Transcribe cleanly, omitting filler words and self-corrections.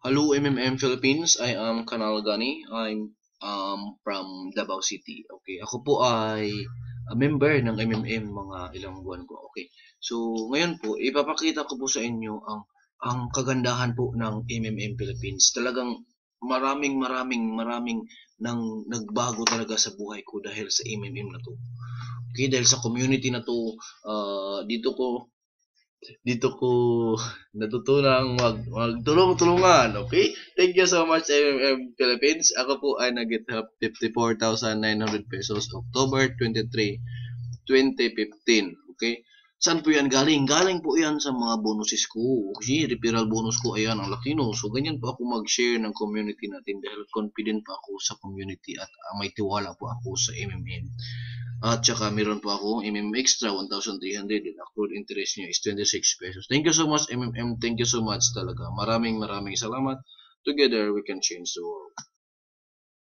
Hello MMM Philippines, I am Kanal Gani. I'm from Davao City. Okay, ako po ay member ng MMM mga ilang buwan ko. Okay. So, ngayon po ipapakita ko po sa inyo ang kagandahan po ng MMM Philippines. Talagang maraming nang nagbago talaga sa buhay ko dahil sa MMM na to. Okay, dahil sa community na to, dito ko natutunang magtulong-tulungan. Okay? Thank you so much, MMM Philippines. Ako po ay nag-get 54,900 pesos October 23, 2015. Okay? Saan po yan galing? Galing po yan sa mga bonuses ko. Kasi referral bonus ko, ayan, ang laki no. So, ganyan po ako mag-share ng community natin dahil confident pa ako sa community at may tiwala po ako sa MMM. At saka meron po ako MM Extra 1,300 and accrued interest niya is 26 pesos. Thank you so much MMM. Thank you so much talaga. Maraming salamat. Together we can change the world.